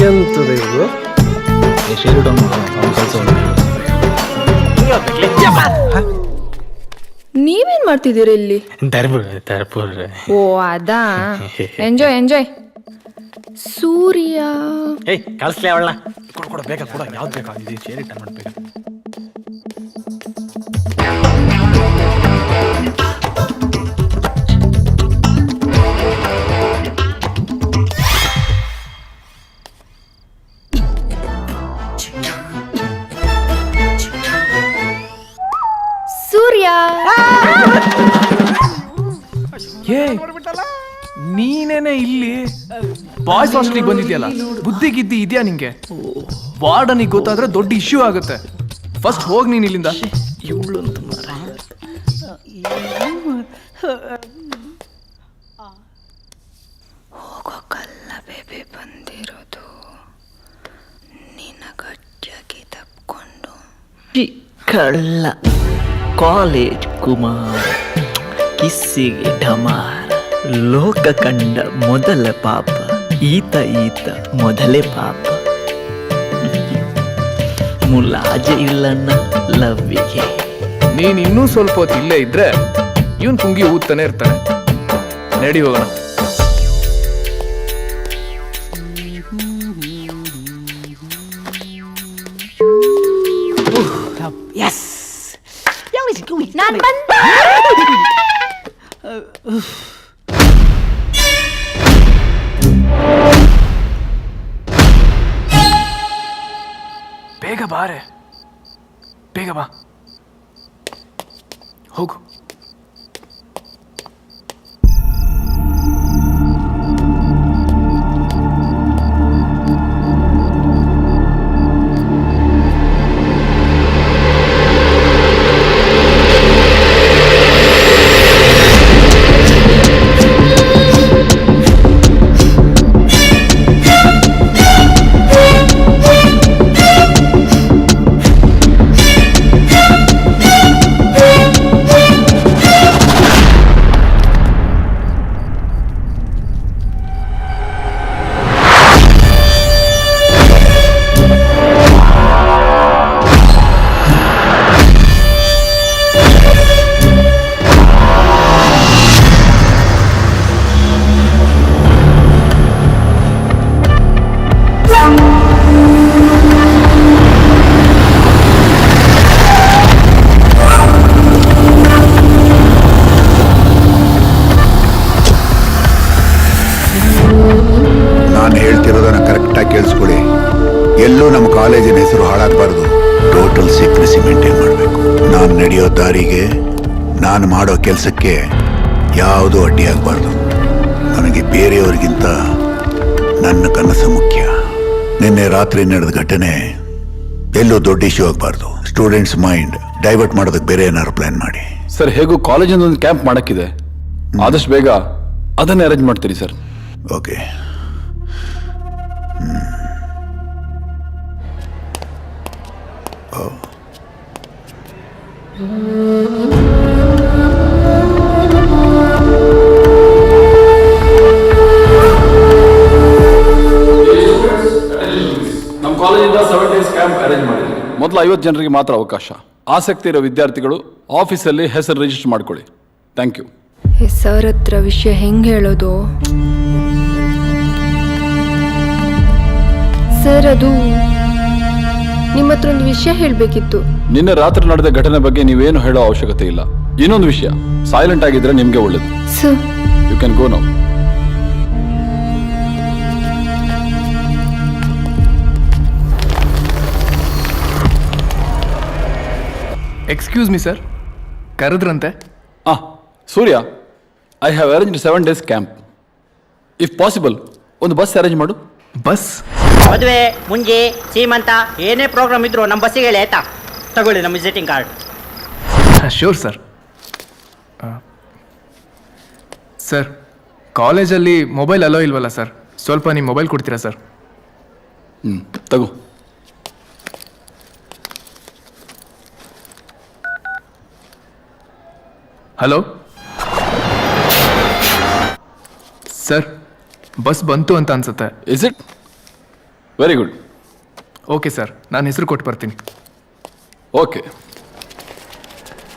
ಎಂತದ ಇದು? ನೀವೇನ್ ಮಾಡ್ತಿದ್ದೀರಿ ಇಲ್ಲಿ? ಓ ಅದಾ, ಎಂಜಾಯ್ ಎಂಜಾಯ್. ಸೂರ್ಯ ಕಳಿಸ್ಲಿ ಅವಳ ಕೊಡ ಬೇಗ ಕೊಡ, ಯಾವ್ದು ಬೇಕಾಗಿದೆ ಸೇರಿ ಟನ್ ಮಾಡ್ಬೇಕು. ಸೂರ್ಯ ನೀನೇನೆ ಇಲ್ಲಿ ಬಾಯ್ಸ್ ಹಾಸ್ಟೆಲಿಗೆ ಬಂದಿದ್ಯಲ್ಲ, ಬುದ್ಧಿ ಗಿದ್ದಿ ಇದೆಯಾ ನಿಂಗೆ? ವಾರ್ಡನಿಗೆ ಗೊತ್ತಾದ್ರೆ ದೊಡ್ಡ ಇಶ್ಯೂ ಆಗುತ್ತೆ. ಫಸ್ಟ್ ಹೋಗ್ ನೀನ್ ಇಲ್ಲಿಂದ. ಹೋಗೋಕಲ್ಲ ಬೇಬಿ ಬಂದಿರೋದು, ನಿನ್ನ ಗಟ್ಟಿಯಾಗಿ ತಪ್ಕೊಂಡು. ಕಳ್ಳ ಕಾಲೇಜ್ ಕುಮಾರ್, ಕಿಸ್ಸಿಗೆ ಢಮಾರ್, ಲೋಕ ಕಂಡ ಮೊದಲ ಪಾಪ, ಈತ ಮೊದಲೇ ಪಾಪ. ಮುಲಾಜೆ ಇಲ್ಲಣ್ಣ ಲವ್ವಿಗೆ. ನೀನ್ ಇನ್ನೂ ಸ್ವಲ್ಪ ಹೊತ್ತು ಇಲ್ಲೇ ಇದ್ರೆ ಇವನ್ ಪುಂಗಿ ಊದ್ತಾನೆ ಇರ್ತಾನೆ. ನಡಿ ಹೋಗೋಣ. ನಾನ್ ಬಂದೆ. ಬೇಗ ಬಾರೆ, ಬೇಗ ಬಾ, ಹೋಗು. ಕೇಳಿಸ್ಕೊಳ್ಳಿ, ಎಲ್ಲೂ ನಮ್ಮ ಕಾಲೇಜಿನ ಹೆಸರು ಹಾಳಾಗಬಾರ್ದು. ಟೋಟಲ್ ಸೀಕ್ರೆಸಿ ಮೇಂಟೈನ್ ಮಾಡಬೇಕು. ನಾನು ನಡೆಯೋ ದಾರಿಗೆ, ನಾನು ಮಾಡೋ ಕೆಲಸಕ್ಕೆ ಯಾವುದೂ ಅಡ್ಡಿಯಾಗಬಾರ್ದು. ನನಗೆ ಬೇರೆಯವರಿಗಿಂತ ನನ್ನ ಕನಸು ಮುಖ್ಯ. ನಿನ್ನೆ ರಾತ್ರಿ ನಡೆದ ಘಟನೆ ಎಲ್ಲೂ ದೊಡ್ಡ ಇಶ್ಯೂ ಆಗಬಾರ್ದು. ಸ್ಟೂಡೆಂಟ್ಸ್ ಮೈಂಡ್ ಡೈವರ್ಟ್ ಮಾಡೋದಕ್ಕೆ ಬೇರೆ ಏನಾದ್ರು ಪ್ಲಾನ್ ಮಾಡಿ. ಸರ್, ಹೇಗೂ ಕಾಲೇಜಿಂದ ಒಂದು ಕ್ಯಾಂಪ್ ಮಾಡಕ್ಕಿದೆ, ಆದಷ್ಟು ಬೇಗ ಅದನ್ನೇ ಅರೇಂಜ್ ಮಾಡ್ತೀರಿ ಸರ್. ಓಕೆ. ನಮ್ಮ ಕಾಲೇಜಿಂದ 7 days ಕ್ಯಾಂಪ್ ಅರೇಂಜ್ ಮಾಡಿದ್ವಿ. ಮೊದಲು 50 ಜನರಿಗೆ ಮಾತ್ರ ಅವಕಾಶ. ಆಸಕ್ತಿ ಇರೋ ವಿದ್ಯಾರ್ಥಿಗಳು ಆಫೀಸಲ್ಲಿ ಹೆಸರು ರಿಜಿಸ್ಟರ್ ಮಾಡ್ಕೊಳ್ಳಿ. Thank you. ಸರ್ ಹತ್ರ ವಿಷಯ ಹೆಂಗೆ ಹೇಳೋದು ಸರ್? ಅದು ನಿಮ್ಮ ಹತ್ರ ಒಂದು ವಿಷಯ ಹೇಳಬೇಕಿತ್ತು. ನಿನ್ನೆ ರಾತ್ರಿ ನಡೆದ ಘಟನೆ ಬಗ್ಗೆ ನೀವೇನು ಹೇಳೋ ಅವಶ್ಯಕತೆ ಇಲ್ಲ. ಇನ್ನೊಂದು ವಿಷಯ, ಸೈಲೆಂಟ್ ಆಗಿದ್ರೆ ನಿಮ್ಗೆ ಒಳ್ಳೇದು. Sir, you can go now. Excuse me sir, ಕರೆದ್ರಂತೆ? Surya, I have arranged 7 days camp. If possible ಒಂದು ಬಸ್ ಅರೇಂಜ್ ಮಾಡು. ಬಸ್? ಮದುವೆ ಮುಂಜಿ ಸೀಮಂತ ಏನೇ ಪ್ರೋಗ್ರಾಮ್ ಇದ್ರು ನಮ್ಮ ಬಸ್ಸಿಗೆ ಹೇಳಿ ಆಯ್ತಾ. ತಗೊಳ್ಳಿ ನಮ್ಮ visiting card. Sure sir. Sir, ಕಾಲೇಜಲ್ಲಿ ಮೊಬೈಲ್ ಅಲೋ ಇಲ್ವಲ್ಲ ಸರ್? ಸ್ವಲ್ಪ ನಿಮ್ಮ ಮೊಬೈಲ್ ಕೊಡ್ತೀರಾ ಸರ್? ತಗೋ. ಹಲೋ ಸರ್, ಬಸ್ ಬಂತು ಅಂತ ಅನ್ಸುತ್ತೆ. Is it? Very good. Okay sir, ನಾನು ಹೆಸರು ಕೊಟ್ಟು ಬರ್ತೀನಿ. ಓಕೆ.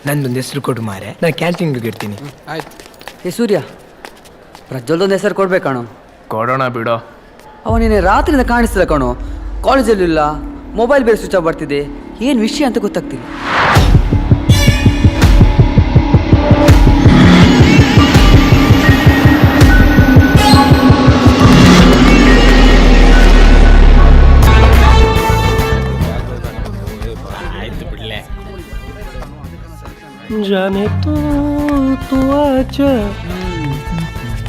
ನಂದೊಂದು ಹೆಸರು ಕೊಡು ಮಾರೆ, ನಾನು ಕ್ಯಾಂಟೀನ್ಗೆ ಇಡ್ತೀನಿ. ಆಯ್ತು. ಏ ಸೂರ್ಯ, ಪ್ರಜ್ವಲ್ದೊಂದು ಹೆಸರು ಕೊಡ್ಬೇಕಣೋ. ಕೊಡೋಣ ಬಿಡೋ. ಅವನೇನೆ ರಾತ್ರಿಯಿಂದ ಕಾಣಿಸ್ತಿಲ್ಲ ಕಣೋ. ಕಾಲೇಜಲ್ಲಿಲ್ಲ, ಮೊಬೈಲ್ ಬೇರೆ ಸ್ವಿಚ್ ಆಫ್ ಬರ್ತಿದೆ. ಏನು ವಿಷಯ ಅಂತ ಗೊತ್ತಾಗ್ತಿಲ್ಲ. ಆಯ್ತು ಬಿಡ್ಲೆ.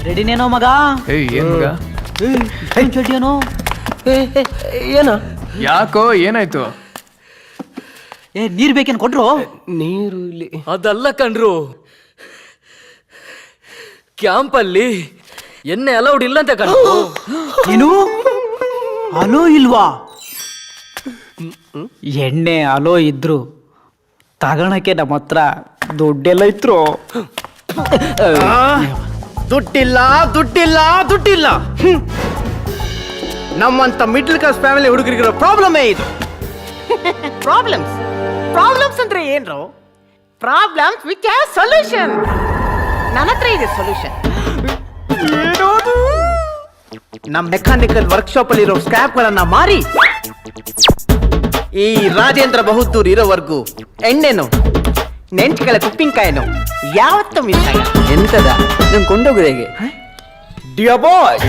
ರೆಡಿನೇನೋ ಮಗ? ಏಯ್, ಏನ್ ಮಗ? ಚಡ್ಡಿಯೇನೋ? ಏನ ಯಾಕೋ, ಏನಾಯ್ತು? ಏ ನೀರ್ ಬೇಕೇನು ಕೊಟ್ರು? ನೀರು ಇಲ್ಲಿ ಅದಲ್ಲ ಕಣ್ರು, ಕ್ಯಾಂಪಲ್ಲಿ ಎಣ್ಣೆ ಅಲೌಡ್ ಇಲ್ಲ ಅಂತ ಕಣ್. ಏನು ಅಲೋ ಇಲ್ವಾ? ಎಣ್ಣೆ ಅಲೋ ಇದ್ರು ತಗೋಣಕ್ಕೆ ನಮ್ಮ ಹತ್ರ ದುಡ್ಡೆಲ್ಲ ಇದ್ರು. ದುಡ್ಡಿಲ್ಲ ದುಡ್ಡಿಲ್ಲ ದುಡ್ಡಿಲ್ಲ. ನಮ್ಮಂತ ಮಿಡ್ಲ್ ಕ್ಲಾಸ್ ಫ್ಯಾಮಿಲಿ ಹುಡುಗರಿಗಿರೋ ಪ್ರಾಬ್ಲಮೇ ಇದು. ಪ್ರಾಬ್ಲಮ್ಸ್ ಅಂದ್ರೆ ಏನ್ರು? Problems which have solution. ನನ್ನ ಹತ್ರ ಇದೆ ಸೊಲ್ಯೂಷನ್. ನಮ್ಮ ಮೆಕ್ಯಾನಿಕಲ್ ವರ್ಕ್ಶಾಪ್ ಅಲ್ಲಿ ಇರೋ ಸ್ಕ್ರಾಪ್ ಗಳನ್ನ ಮಾರಿ ಈ ರಾಜೇಂದ್ರ ಬಹುದ್ದೂರ್ ಇರೋವರೆಗೂ ಎಣ್ಣೆನು ನೆಂಚ್ಗಳ ಉಪ್ಪಿನಕಾಯಿನು ಯಾವತ್ತೂ ಮಿಸ್ ಆಗಲ್ಲ. ಎಂತದ ನಂಗೆ ಕೊಂಡೋಗುದು ಹೇಗೆ? ಡಿಯರ್ ಬಾಯ್ಸ್,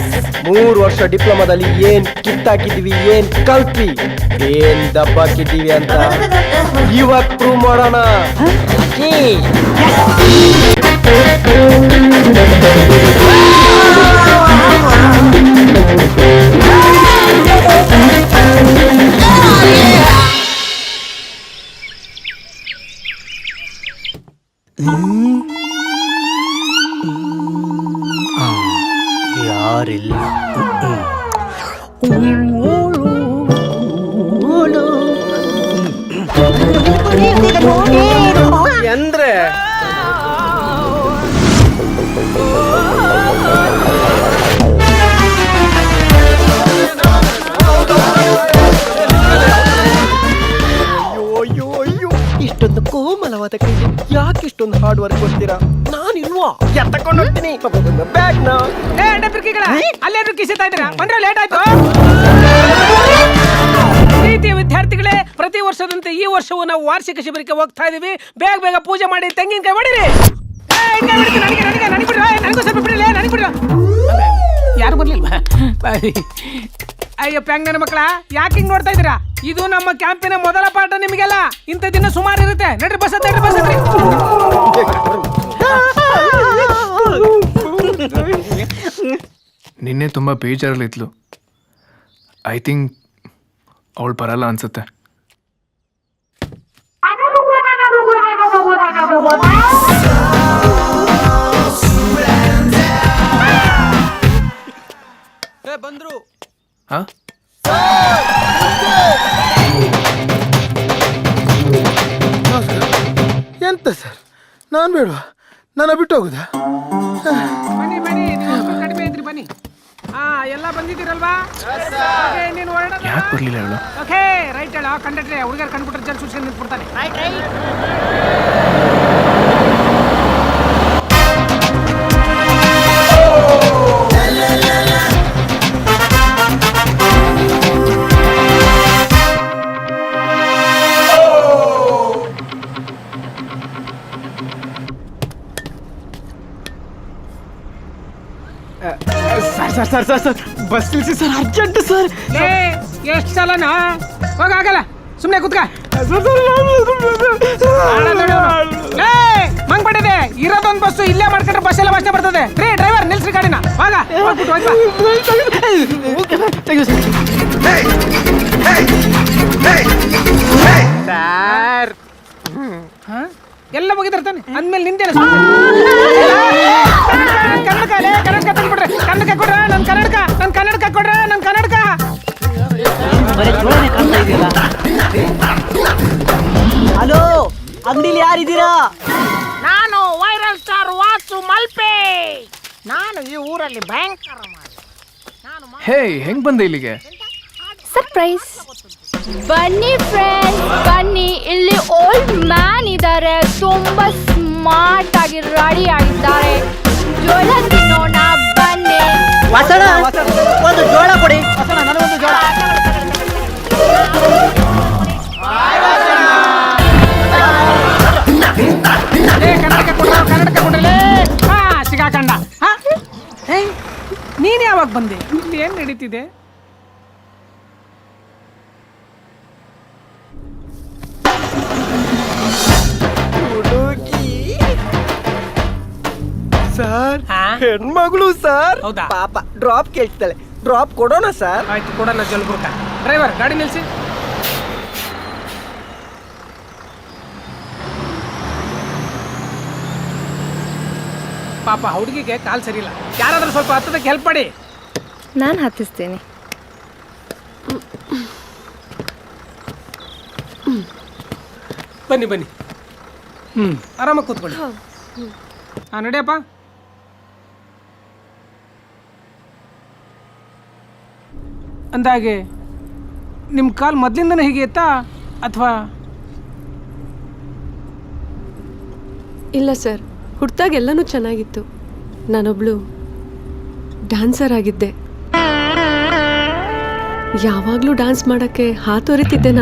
3 ವರ್ಷ ಡಿಪ್ಲೊಮಾದಲ್ಲಿ ಏನ್ ಕಿತ್ತಾಕಿದೀವಿ, ಏನ್ ಕಲ್ತ್ವಿ, ಏನ್ ದಬ್ಬಾಕಿದೀವಿ ಅಂತ ಇವತ್ತು ಪ್ರೂವ್ ಮಾಡೋಣ. ಯಾರಿಲ್ಲ. ಅಂದ್ರೆ ಇಷ್ಟೊಂದು ಕೋಮಲವಾದ ಕೈಲಿ ಯಾಕೆ ಇಷ್ಟೊಂದು ಹಾರ್ಡ್ ವರ್ಕ್ ಕೊಡ್ತೀರಾ? ನಾನಿಲ್ವಾ ಎತ್ತಕೊಂಡು ಹೋಗ್ತೀನಿ ಬ್ಯಾಗ್ ನ. ಅಲ್ಲೇನು ಕಿಸಿತಾ ಇದ್ದೀರಾ? ಬಂದ್ರೆ ಲೇಟ್ ಆಯ್ತು. ಪ್ರೀತಿಯ ವಿದ್ಯಾರ್ಥಿಗಳೇ, ಪ್ರತಿ ವರ್ಷದಂತೆ ಈ ವರ್ಷವೂ ನಾವು ವಾರ್ಷಿಕ ಶಿಬಿರಕ್ಕೆ ಹೋಗ್ತಾ ಇದೀವಿ. ಬೇಗ ಬೇಗ ಪೂಜೆ ಮಾಡಿ ತೆಂಗಿನಕಾಯಿ ಹೊಡಿರಿ. ನನಗೂ ಸ್ವಲ್ಪ ಬಿಡಲೇ, ನನಗೆ ಬಿಡ. ಯಾರು ಬರ್ಲಿಲ್ವಾ? ಅಯ್ಯೋ ಪ್ಯಾಂಗ್ ನನ್ನ ಮಕ್ಕಳ, ಯಾಕೆ ಹಿಂಗ್ ನೋಡ್ತಾ ಇದ್ದೀರಾ? ಇದು ನಮ್ಮ ಕ್ಯಾಂಪಿನ ಮೊದಲ ಪಾಠ. ನಿಮಗೆಲ್ಲ ಇಂಥ ದಿನ ಸುಮಾರು ಇರುತ್ತೆ. ನಡ್ರಿ ಬಸ್ ಹತ್ರಿ, ಬಸ್ ಹತ್ರಿ. ನಿನ್ನೆ ತುಂಬ ಬೇಜಾರಲ್ಲಿದ್ಲು. ಐ ಥಿಂಕ್ ಅವಳು ಬರಲ್ಲ ಅನ್ಸುತ್ತೆ. ಬಂದ್ರು. ಹಾ, ಎಂತ ಸರ್, ನಾನು ಬೇಡವಾ? ನನ್ನ ಬಿಟ್ಟು ಹೋಗುದಾ? ಬನ್ನಿ ಬನ್ನಿ, ನೀವು ಕಡಿಮೆ ಇದ್ರಿ, ಬನ್ನಿ. ಹಾ, ಎಲ್ಲ ಬಂದಿದ್ದೀರಲ್ವಾ? ನೀನು ಹೊರಡ. ಯಾಕೆ ಬರಲಿಲ್ಲ ಅವಳು? ಓಕೆ, ರೈಟ್ ಹೇಳ. ಕಂಡಕ್ಟ್ರೆ ಹುಡುಗರು ಕಂಡುಬಿಟ್ರೆ ಜಲ್ ಸುಸ್ಕೊಂಡು ನಿಂತ್ಬಿಡ್ತಾನೆ. ಸರ್ ಬಸ್ ನಿಲ್ಸಿ ಸರ್, ಅರ್ಜೆಂಟ್ ಸರ್. ಎಷ್ಟು ಸಲನಾ? ಹೋಗಾಗಲ್ಲ, ಸುಮ್ಮನೆ ಕುತ್ಕ. ಮಂಗ್ ಪಡೆದೆ ಇರೋದೊಂದು ಬಸ್ಸು. ಇಲ್ಲೇ ಮಾಡ್ಕೊಂಡ್ರೆ ಬಸ್ ಎಲ್ಲ ವಾಸನೆ ಬರ್ತದೆ. ಡ್ರೈವರ್ ನಿಲ್ಸ್ರಿ ಗಾಡಿನ. ಹೋಗ, ಹೋಗ್ಬಿಟ್ಟು ಹೋಗ್ಬಾ. ಸರ್ ಎಲ್ಲ ಮುಗಿದಿರ್ತಾನೆ ಅಂದ್ಮೇಲೆ ನಿಂತೇನೆ ಕನ್ನಡಕ ತಂದ್ಬಿಡ್ರಿ ಕನ್ನಡಕ ಕೊಡ್ರ ನನ್ ಕನ್ನಡಕ ಕೊಡ್ರ ನನ್ ಕನ್ನಡಕ ಹಲೋ ಅಂಗಡಿಲಿ ಯಾರಿದ್ದೀರಾ? ನಾನು ವೈರಲ್ ಸ್ಟಾರ್ ವಾಸು ಮಲ್ಪೆ. ನಾನು ಈ ಊರಲ್ಲಿ ಭಯಂಕರ ಹೇ ಹೆಂಗ್ ಬಂದೆ ಇಲ್ಲಿಗೆ? ಸರ್ಪ್ರೈಸ್. ಬನ್ನಿ ಫ್ರೆಂಡ್ಸ್ ಬನ್ನಿ, ಇಲ್ಲಿ ಓಲ್ಡ್ ಮ್ಯಾನ್ ಇದ್ದಾರೆ, ತುಂಬಾ ಸ್ಮಾರ್ಟ್ ಆಗಿ ರೆಡಿ ಆಗಿದ್ದಾರೆ. ಜೋಳ ತಿನ್ನೋಣ ಬನ್ನಿ. ವಾಸಣ ಒಂದು ಜೋಳ ಕೊಡಿ. ನನಗೊಂದು ಜೋಳ. ಕನ್ನಡಕ ಕೊಡ್ರಲೇ. ಸಿಗಾಕಂಡ. ನೀನ್ ಯಾವಾಗ ಬಂದೆ? ಇಲ್ಲಿ ಏನ್ ನಡೀತಿದೆ? ಸರ್ ಹೆಣ್ಮಗಳು ಸರ್. ಹೌದಾ? ಪಾಪ ಡ್ರಾಪ್ ಕೇಳ್ತಾಳೆ, ಡ್ರಾಪ್ ಕೊಡೋಣ ಸರ್? ಆಯ್ತು ಕೊಡೋಣ. ಜಲ್ಬುರ್ಕ ಡ್ರೈವರ್ ಗಾಡಿ ನಿಲ್ಸಿ. ಪಾಪ ಹುಡುಗಿಗೆ ಕಾಲ್ ಸರಿ ಇಲ್ಲ, ಯಾರಾದ್ರೂ ಸ್ವಲ್ಪ ಹತ್ತದಕ್ಕೆ ಹೆಲ್ಪ್ ಮಾಡಿ. ನಾನು ಹತ್ತಿಸ್ತೇನೆ. ಬನ್ನಿ ಬನ್ನಿ. ಆರಾಮಾಗಿ ಕೂತ್ಕೊಳ್ಳಿ. ನಡಿಯಪ್ಪ. ಅಂದಾಗೆ ನಿಮ್ಮ ಕಾಲ್ ಮೊದಲಿಂದನೇ ಹೀಗೆ ಇತ್ತಾ ಅಥವಾ? ಇಲ್ಲ ಸರ್, ಹುಟ್ಟಾಗೆಲ್ಲನೂ ಚೆನ್ನಾಗಿತ್ತು. ನಾನೊಬ್ಳು ಡ್ಯಾನ್ಸರ್ ಆಗಿದ್ದೆ. ಯಾವಾಗಲೂ ಡ್ಯಾನ್ಸ್ ಮಾಡೋಕ್ಕೆ ಹಾತೊರಿತಿದ್ದೆ ನಾನು.